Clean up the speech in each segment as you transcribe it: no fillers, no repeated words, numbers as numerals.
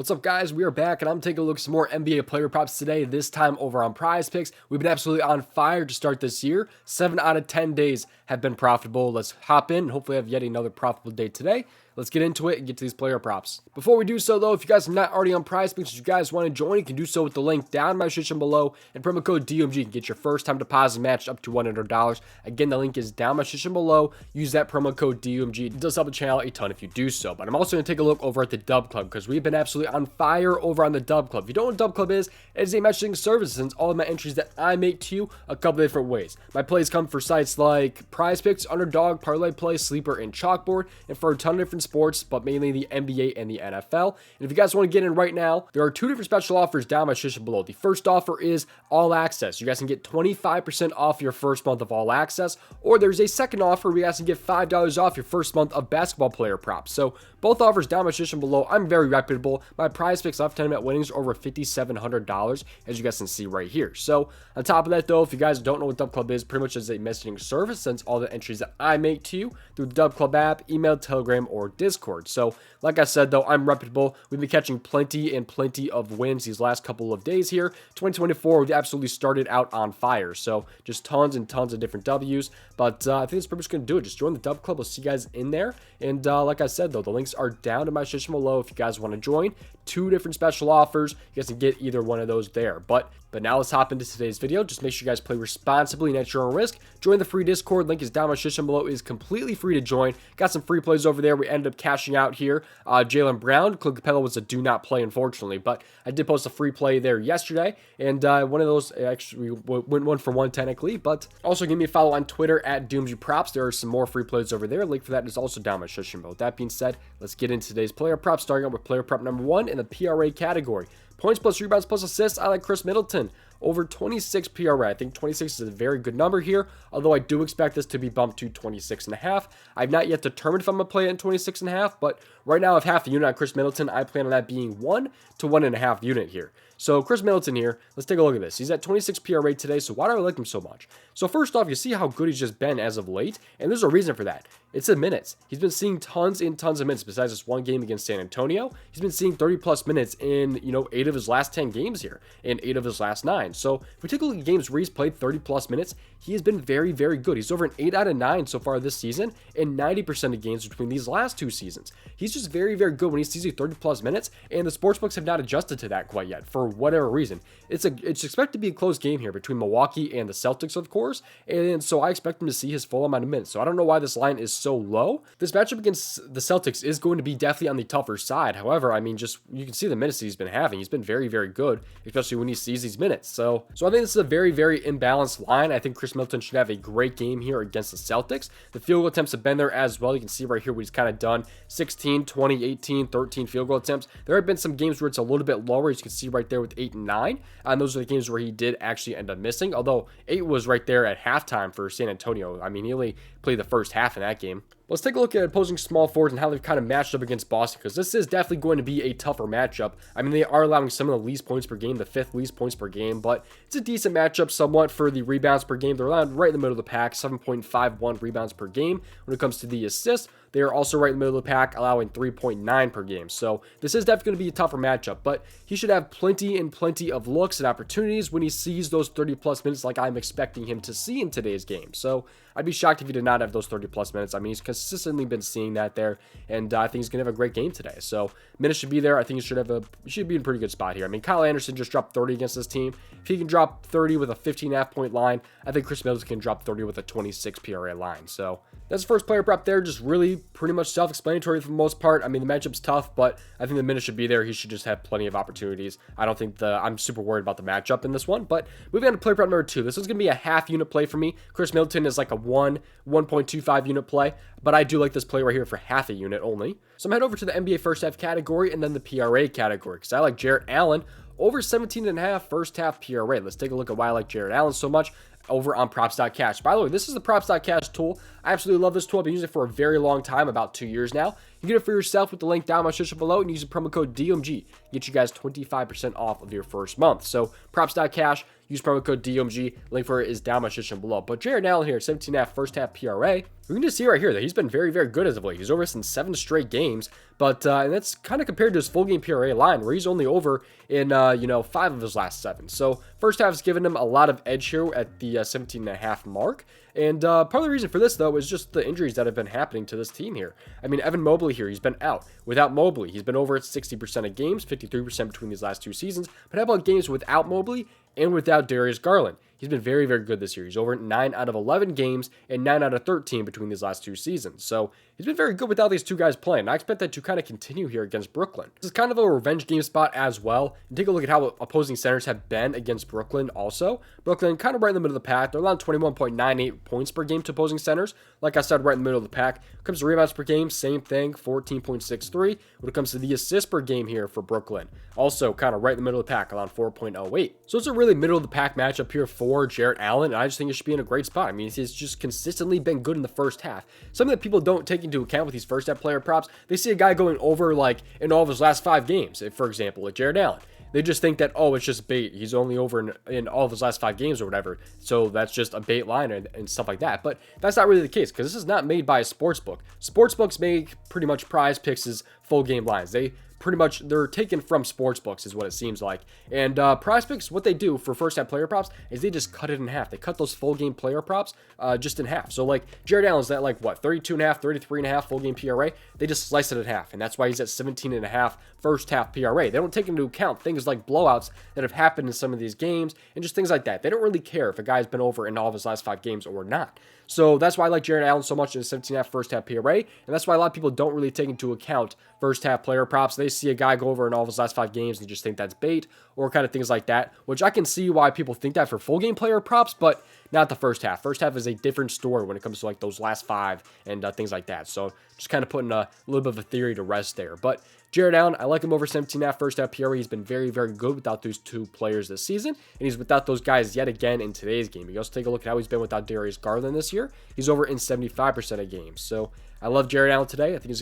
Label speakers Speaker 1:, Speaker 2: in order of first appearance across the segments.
Speaker 1: What's up, guys? We are back, and I'm taking a look at some more NBA player props today, this time over on PrizePicks. We've been absolutely on fire to start this year. 7 out of 10 days have been profitable. Let's hop in and hopefully have yet another profitable day today. Let's get into it and get to these player props. Before we do so, though, if you guys are not already on PrizePicks, if you guys want to join, you can do so with the link down in my description below, and promo code DOMG can get your first time deposit matched up to $100. Again, the link is down in my description below. Use that promo code DOMG. It does help the channel a ton if you do so. But I'm also going to take a look over at the Dub Club because we've been absolutely on fire over on the Dub Club. If you don't know what Dub Club is, it is a matching service and all of my entries that I make to you a couple different ways. My plays come for sites like PrizePicks, Underdog, Parlay Play, Sleeper, and Chalkboard, and for a ton of different sports, but mainly the NBA and the NFL. And if you guys want to get in right now, there are two different special offers down my description below. The first offer is All Access. You guys can get 25% off your first month of All Access, or there's a second offer where you guys can get $5 off your first month of basketball player props. So both offers down my description below. I'm very reputable. My PrizePicks lifetime bet winnings are over $5,700, as you guys can see right here. So on top of that, though, if you guys don't know what Dub Club is, pretty much is a messaging service, sends all the entries that I make to you through the Dub Club app, email, Telegram, or Discord. So like I said, though, I'm reputable. We've been catching plenty of wins these last couple of days here. 2024, we absolutely started out on fire. So just tons and tons of different W's. But I think that's pretty much going to do it. Just join the Dub Club. We'll see you guys in there. And like I said, though, the links are down in my description below if you guys want to join. Two different special offers. You guys can get either one of those there. But now let's hop into today's video. Just make sure you guys play responsibly and at your own risk. Join the free Discord. Link is down in my description below. It is completely free to join. Got some free plays over there. We ended up cashing out here. Jalen Brown. Clint Capella was a do not play, unfortunately. But I did post a free play there yesterday. And one of those actually went 1 for 1 technically. But also give me a follow on Twitter at DOMG Props. There are some more free plays over there. Link for that is also down in my description below. With that being said, let's get into today's player props. Starting out with player prop number 1 in the PRA category. Points plus rebounds plus assists. I like Chris Middleton. Over 26 PRA. I think 26 is a very good number here, although I do expect this to be bumped to 26.5. I've not yet determined if I'm going to play it in 26.5, but right now, if half a unit on Chris Middleton, I plan on that being 1 to 1.5 unit here. So Chris Middleton here, let's take a look at this. He's at 26 PRA today, so why do I like him so much? So first off, you see how good he's just been as of late, and there's a reason for that. It's the minutes. He's been seeing tons and tons of minutes besides this one game against San Antonio. He's been seeing 30-plus minutes in, 8 of his last 10 games here and 8 of his last 9. So if we take a look at games where he's played 30-plus minutes, he has been very, very good. He's over an 8 out of 9 so far this season and 90% of games between these last 2 seasons. He's just very, very good when he sees 30-plus minutes, and the sportsbooks have not adjusted to that quite yet for whatever reason. It's expected to be a close game here between Milwaukee and the Celtics, of course, and so I expect him to see his full amount of minutes. So I don't know why this line is so low. This matchup against the Celtics is going to be definitely on the tougher side. However, I mean, just you can see the minutes that he's been having. He's been very, very good, especially when he sees these minutes. So I think this is a very, very imbalanced line. I think Chris Middleton should have a great game here against the Celtics. The field goal attempts have been there as well. You can see right here what he's kind of done. 16, 20, 18, 13 field goal attempts. There have been some games where it's a little bit lower. As you can see right there with 8 and 9. And those are the games where he did actually end up missing. Although 8 was right there at halftime for San Antonio. I mean, he only played the first half in that game. Let's take a look at opposing small forwards and how they've kind of matched up against Boston, because this is definitely going to be a tougher matchup. I mean, they are allowing some of the least points per game, the 5th least points per game, but it's a decent matchup somewhat for the rebounds per game. They're allowed right in the middle of the pack, 7.51 rebounds per game. When it comes to the assists, they are also right in the middle of the pack, allowing 3.9 per game. So this is definitely going to be a tougher matchup, but he should have plenty of looks and opportunities when he sees those 30-plus minutes like I'm expecting him to see in today's game. So I'd be shocked if he did not have those 30-plus minutes. I mean, he's consistently been seeing that there, and I think he's going to have a great game today. So minutes should be there. I think he should be in a pretty good spot here. I mean, Kyle Anderson just dropped 30 against this team. If he can drop 30 with a 15.5 point line, I think Chris Middleton can drop 30 with a 26 PRA line. So that's the first player prop there. Just really pretty much self-explanatory for the most part. I mean, the matchup's tough, but I think the minutes should be there. He should just have plenty of opportunities. I don't think I'm super worried about the matchup in this one, but moving on to player prop number 2. This one's going to be a half unit play for me. Chris Middleton is like a 1.25 unit play, but I do like this play right here for half a unit only. So I'm head over to the NBA first half category and then the PRA category, because I like Jarrett Allen over 17.5 first half PRA. Let's take a look at why I like Jarrett Allen so much over on props.cash. By the way, this is the props.cash tool. I absolutely love this tool. I've been using it for a very long time, about 2 years now. You get it for yourself with the link down in my description below and use the promo code DOMG. Get you guys 25% off of your first month. So props.cash, use promo code DOMG. Link for it is down in my description below. But Jared Allen here, 17.5 first half PRA. We can just see right here that he's been very, very good as of late. He's over in 7 straight games, but and that's kind of compared to his full game PRA line, where he's only over in 5 of his last 7. So first half has given him a lot of edge here at the 17.5 mark. And part of the reason for this, though, is just the injuries that have been happening to this team here. I mean, Evan Mobley here, he's been out. Without Mobley, he's been over at 60% of games, 53% between these last 2 seasons. But how about games without Mobley and without Darius Garland? He's been very, very good this year. He's over 9 out of 11 games and 9 out of 13 between these last 2 seasons. So he's been very good without these 2 guys playing. I expect that to kind of continue here against Brooklyn. This is kind of a revenge game spot as well. And take a look at how opposing centers have been against Brooklyn also. Brooklyn kind of right in the middle of the pack. They're allowing 21.98 points per game to opposing centers. Like I said, right in the middle of the pack. When it comes to rebounds per game, same thing, 14.63. When it comes to the assists per game here for Brooklyn, also kind of right in the middle of the pack, around 4.08. So it's a really middle of the pack matchup here for Jarrett Allen. And I just think it should be in a great spot. I mean, he's just consistently been good in the first half. Something that people don't take into account with these first half player props, they see a guy going over like in all of his last 5 games, for example, like Jarrett Allen. They just think that, oh, it's just bait. He's only over in all of his last 5 games or whatever. So that's just a bait line and stuff like that. But that's not really the case, because this is not made by a sportsbook. Sportsbooks make pretty much Prize Picks' full game lines. They're taken from sports books is what it seems like. And Prize Picks, what they do for first half player props is they just cut it in half. They cut those full game player props just in half. So like Jared Allen's that like what, 32.5, 33.5 full game PRA. They just slice it in half, and that's why he's at 17.5 first half PRA. They don't take into account things like blowouts that have happened in some of these games and just things like that. They don't really care if a guy's been over in all of his last 5 games or not. So that's why I like Jared Allen so much in his 17.5 first half PRA, and that's why a lot of people don't really take into account first half player props. They see a guy go over in all of his last 5 games and just think that's bait or kind of things like that, which I can see why people think that for full game player props, but not the first half. First half is a different story when it comes to like those last 5 and things like that. So just kind of putting a little bit of a theory to rest there. But Jared Allen, I like him over 17.5 first half PRA. He's been very, very good without those 2 players this season, and he's without those guys yet again in today's game. You also take a look at how he's been without Darius Garland this year. He's over in 75% of games. So I love Jared Allen today. I think he's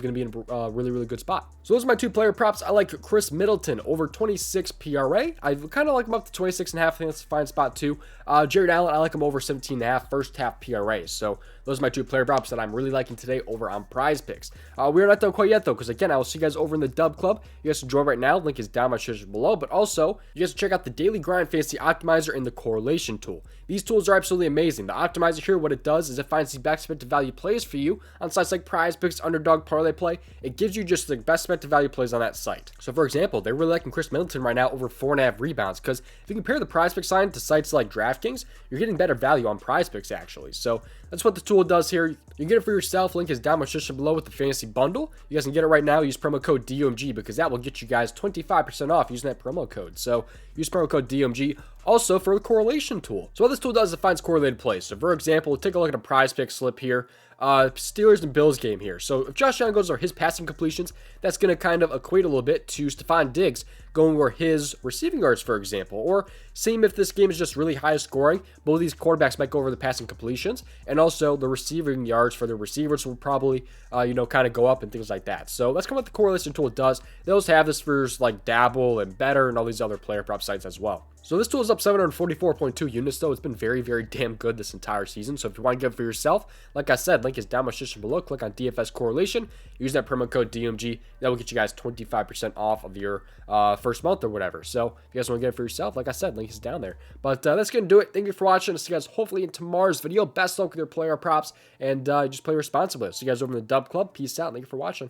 Speaker 1: gonna be in a really, really good spot. So those are my 2 player props. I like Chris Middleton over 26 PRA. I kind of like him up to 26.5. I think that's a fine spot too. Jared Allen, I like him over 17.5 first half PRA. So those are my 2 player props that I'm really liking today over on Prize Picks. We're not done quite yet though, because again, I will see you guys over in the Dub Club. You guys can join right now. Link is down in my description below. But also, you guys can check out the Daily Grind Fantasy Optimizer and the Correlation Tool. These tools are absolutely amazing. The Optimizer here, what it does is it finds the best expected value plays for you on sites like Prize Picks, Underdog, Parlay Play. It gives you just the best expected value plays on that site. So for example, they're really liking Chris Middleton right now over 4.5 rebounds, because if you compare the Prize Picks line to sites like DraftKings, you're getting better value on Prize Picks actually. So that's what the tool does here. You can get it for yourself. Link is down in my description below with the fantasy bundle. You guys can get it right now. Use promo code DOMG, because that will get you guys 25% off using that promo code. So use promo code DOMG also for the correlation tool. So what this tool does is it finds correlated plays. So for example, take a look at a Prize Pick slip here. Steelers and Bills game here. So if Josh Allen goes over his passing completions, that's going to kind of equate a little bit to Stephon Diggs going over his receiving yards, for example. Or same if this game is just really high scoring, both of these quarterbacks might go over the passing completions, and also the receiving yards for the receivers will probably, kind of go up and things like that. So that's kind of what the correlation tool does. They also have this for like Dabble and Better and all these other player prop sites as well. So this tool is up 744.2 units though. It's been very, very damn good this entire season. So if you want to get it for yourself, like I said, link is down in my description below. Click on DFS Correlation. Use that promo code DMG. That will get you guys 25% off of your first month or whatever. So if you guys want to get it for yourself, like I said, link is down there. But that's going to do it. Thank you for watching. I'll see you guys hopefully in tomorrow's video. Best luck with your player props, and just play responsibly. See you guys over in the Dub Club. Peace out. Thank you for watching.